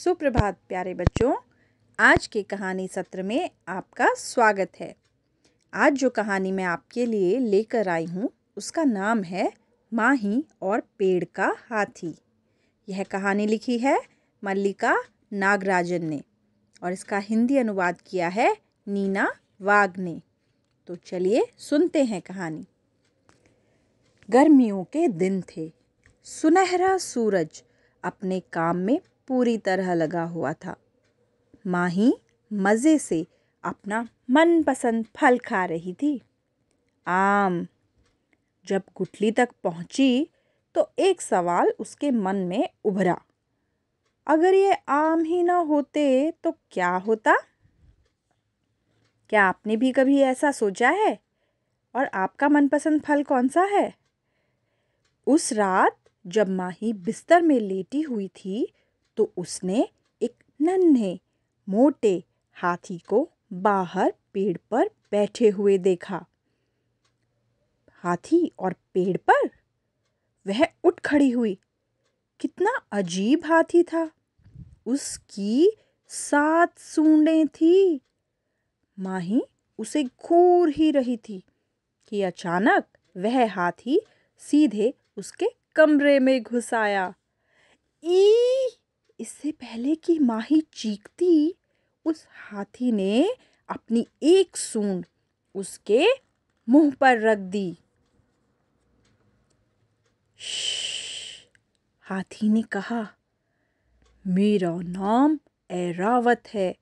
सुप्रभात प्यारे बच्चों। आज के कहानी सत्र में आपका स्वागत है। आज जो कहानी मैं आपके लिए लेकर आई हूँ उसका नाम है माही और पेड़ का हाथी। यह कहानी लिखी है मल्लिका नागराजन ने और इसका हिंदी अनुवाद किया है नीना वाघ ने। तो चलिए सुनते हैं कहानी। गर्मियों के दिन थे। सुनहरा सूरज अपने काम में पूरी तरह लगा हुआ था। माही मज़े से अपना मनपसंद फल खा रही थी, आम। जब गुठली तक पहुंची तो एक सवाल उसके मन में उभरा। अगर ये आम ही ना होते तो क्या होता? क्या आपने भी कभी ऐसा सोचा है? और आपका मनपसंद फल कौन सा है? उस रात जब माही बिस्तर में लेटी हुई थी तो उसने एक नन्हे मोटे हाथी को बाहर पेड़ पर बैठे हुए देखा। हाथी और पेड़ पर? वह उठ खड़ी हुई। कितना अजीब हाथी था। उसकी 7 सूंडें थी। माही उसे घूर ही रही थी कि अचानक वह हाथी सीधे उसके कमरे में घुस आया। ई! इससे पहले कि माही चीखती, उस हाथी ने अपनी एक सूंड उसके मुंह पर रख दी। श्श! हाथी ने कहा, मेरा नाम ऐरावत है।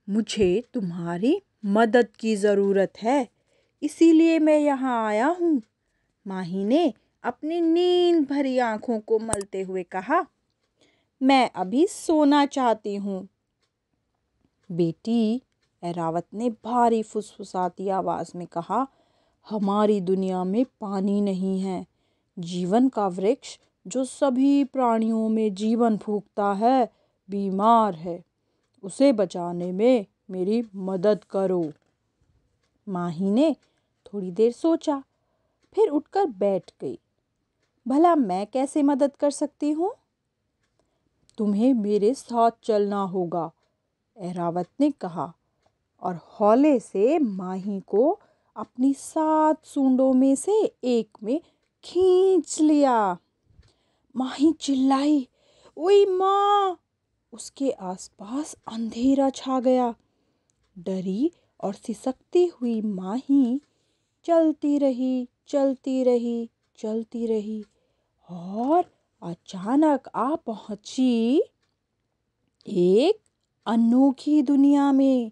मुझे तुम्हारी मदद की ज़रूरत है, इसीलिए मैं यहाँ आया हूँ। माही ने अपनी नींद भरी आंखों को मलते हुए कहा, मैं अभी सोना चाहती हूँ। बेटी, ऐरावत ने भारी फुसफुसाती आवाज़ में कहा, हमारी दुनिया में पानी नहीं है। जीवन का वृक्ष जो सभी प्राणियों में जीवन फूंकता है, बीमार है। उसे बचाने में मेरी मदद करो। माही ने थोड़ी देर सोचा, फिर उठकर बैठ गई। भला मैं कैसे मदद कर सकती हूँ? तुम्हें मेरे साथ चलना होगा, ऐरावत ने कहा और हौले से माही को अपनी 7 सूंडों में से एक में खींच लिया। माही चिल्लाई, ओई माँ! उसके आसपास अंधेरा छा गया। डरी और सिसकती हुई माही चलती रही, चलती रही, चलती रही और अचानक आ पहुंची एक अनोखी दुनिया में।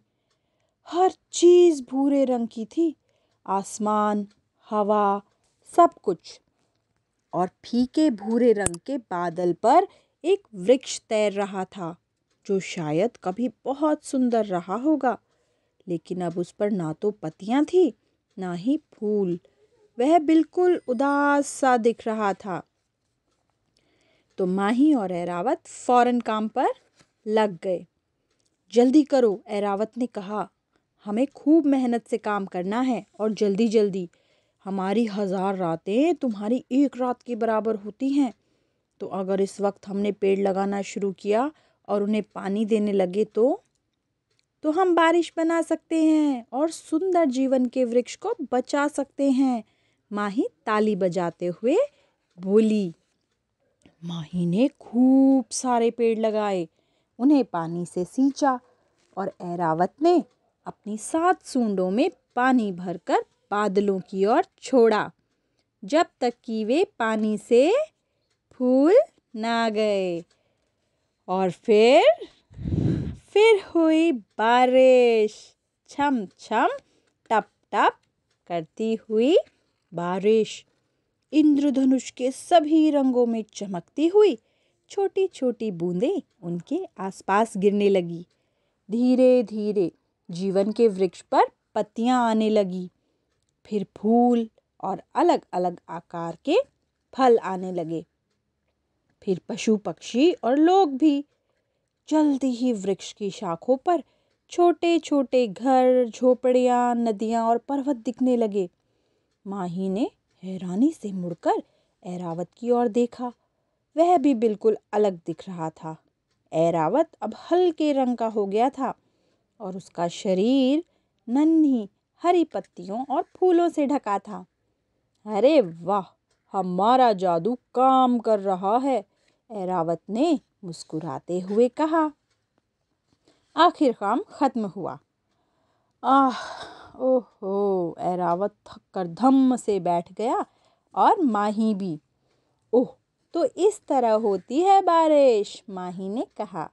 हर चीज भूरे रंग की थी, आसमान, हवा, सब कुछ। और फीके भूरे रंग के बादल पर एक वृक्ष तैर रहा था जो शायद कभी बहुत सुंदर रहा होगा, लेकिन अब उस पर ना तो पत्तियां थी ना ही फूल। वह बिल्कुल उदास सा दिख रहा था। तो माही और ऐरावत फौरन काम पर लग गए। जल्दी करो, ऐरावत ने कहा, हमें खूब मेहनत से काम करना है और जल्दी जल्दी। हमारी 1000 रातें तुम्हारी एक रात के बराबर होती हैं। तो अगर इस वक्त हमने पेड़ लगाना शुरू किया और उन्हें पानी देने लगे तो हम बारिश बना सकते हैं और सुंदर जीवन के वृक्ष को बचा सकते हैं। माही ताली बजाते हुए बोली। माही ने खूब सारे पेड़ लगाए, उन्हें पानी से सींचा और ऐरावत ने अपनी 7 सूंडों में पानी भरकर बादलों की ओर छोड़ा, जब तक कि वे पानी से फूल ना गए। और फिर हुई बारिश। छम छम टप टप करती हुई बारिश इंद्रधनुष के सभी रंगों में चमकती हुई छोटी छोटी बूंदें उनके आसपास गिरने लगी। धीरे धीरे जीवन के वृक्ष पर पत्तियां आने लगी, फिर फूल और अलग अलग आकार के फल आने लगे। फिर पशु पक्षी और लोग भी। जल्दी ही वृक्ष की शाखों पर छोटे छोटे घर, झोपड़ियां, नदियां और पर्वत दिखने लगे। माही ने हैरानी से मुड़कर ऐरावत की ओर देखा। वह भी बिल्कुल अलग दिख रहा था। ऐरावत अब हल्के रंग का हो गया था और उसका शरीर नन्ही हरी पत्तियों और फूलों से ढका था। अरे वाह, हमारा जादू काम कर रहा है, ऐरावत ने मुस्कुराते हुए कहा। आखिर काम खत्म हुआ। आह, ओहो, ऐरावत थक कर धम्म से बैठ गया और माही भी। ओह, तो इस तरह होती है बारिश, माही ने कहा।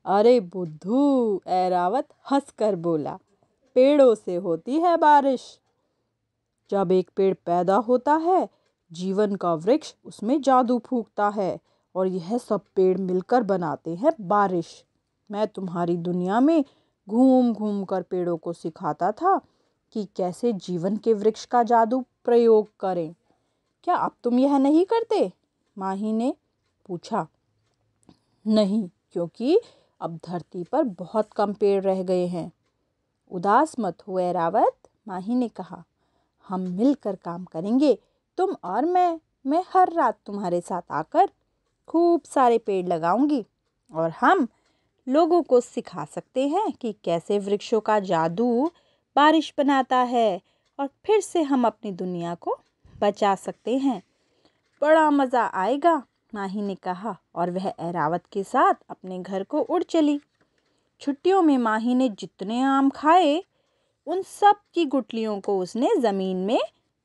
अरे बुद्धू, ऐरावत हंसकर बोला, पेड़ों से होती है बारिश। जब एक पेड़ पैदा होता है, जीवन का वृक्ष उसमें जादू फूंकता है और यह सब पेड़ मिलकर बनाते हैं बारिश। मैं तुम्हारी दुनिया में घूम घूम कर पेड़ों को सिखाता था कि कैसे जीवन के वृक्ष का जादू प्रयोग करें। क्या अब तुम यह नहीं करते? माही ने पूछा। नहीं, क्योंकि अब धरती पर बहुत कम पेड़ रह गए हैं। उदास मत हो ऐरावत, माही ने कहा। हम मिलकर काम करेंगे, तुम और मैं हर रात तुम्हारे साथ आकर खूब सारे पेड़ लगाऊंगी और हम लोगों को सिखा सकते हैं कि कैसे वृक्षों का जादू बारिश बनाता है और फिर से हम अपनी दुनिया को बचा सकते हैं। बड़ा मज़ा आएगा, माही ने कहा और वह ऐरावत के साथ अपने घर को उड़ चली। छुट्टियों में माही ने जितने आम खाए, उन सब की गुठलियों को उसने ज़मीन में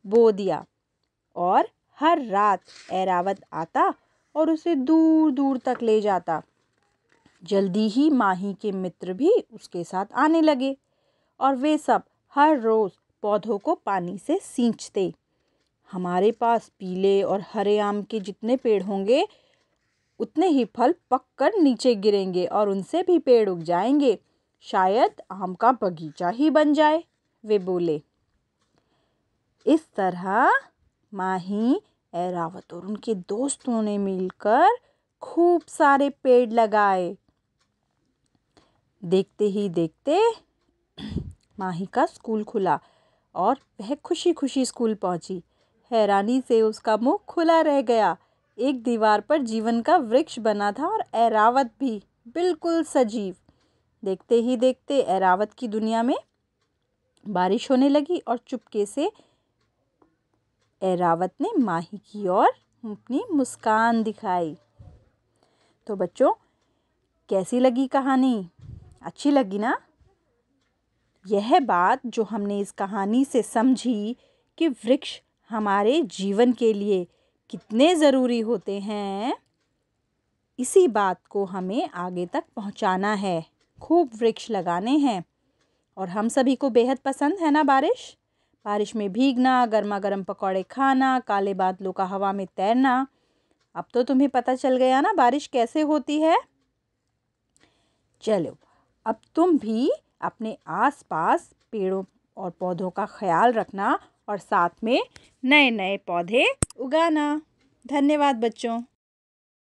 बो दिया और हर रात ऐरावत आता और उसे दूर दूर तक ले जाता। जल्दी ही माही के मित्र भी उसके साथ आने लगे और वे सब हर रोज़ पौधों को पानी से सींचते। हमारे पास पीले और हरे आम के जितने पेड़ होंगे, उतने ही फल पककर नीचे गिरेंगे और उनसे भी पेड़ उग जाएंगे। शायद आम का बगीचा ही बन जाए, वे बोले। इस तरह माही, ऐरावत और उनके दोस्तों ने मिलकर खूब सारे पेड़ लगाए। देखते ही देखते माही का स्कूल खुला और वह खुशी खुशी स्कूल पहुंची। हैरानी से उसका मुंह खुला रह गया। एक दीवार पर जीवन का वृक्ष बना था और ऐरावत भी बिल्कुल सजीव। देखते ही देखते ऐरावत की दुनिया में बारिश होने लगी और चुपके से ऐरावत ने माही की ओर अपनी मुस्कान दिखाई। तो बच्चों, कैसी लगी कहानी? अच्छी लगी ना? यह बात जो हमने इस कहानी से समझी कि वृक्ष हमारे जीवन के लिए कितने ज़रूरी होते हैं, इसी बात को हमें आगे तक पहुंचाना है। खूब वृक्ष लगाने हैं। और हम सभी को बेहद पसंद है ना बारिश? बारिश में भीगना, गर्मा गर्म पकौड़े खाना, काले बादलों का हवा में तैरना। अब तो तुम्हें पता चल गया ना बारिश कैसे होती है? चलो, अब तुम भी अपने आसपास पेड़ों और पौधों का ख्याल रखना और साथ में नए नए पौधे उगाना। धन्यवाद बच्चों।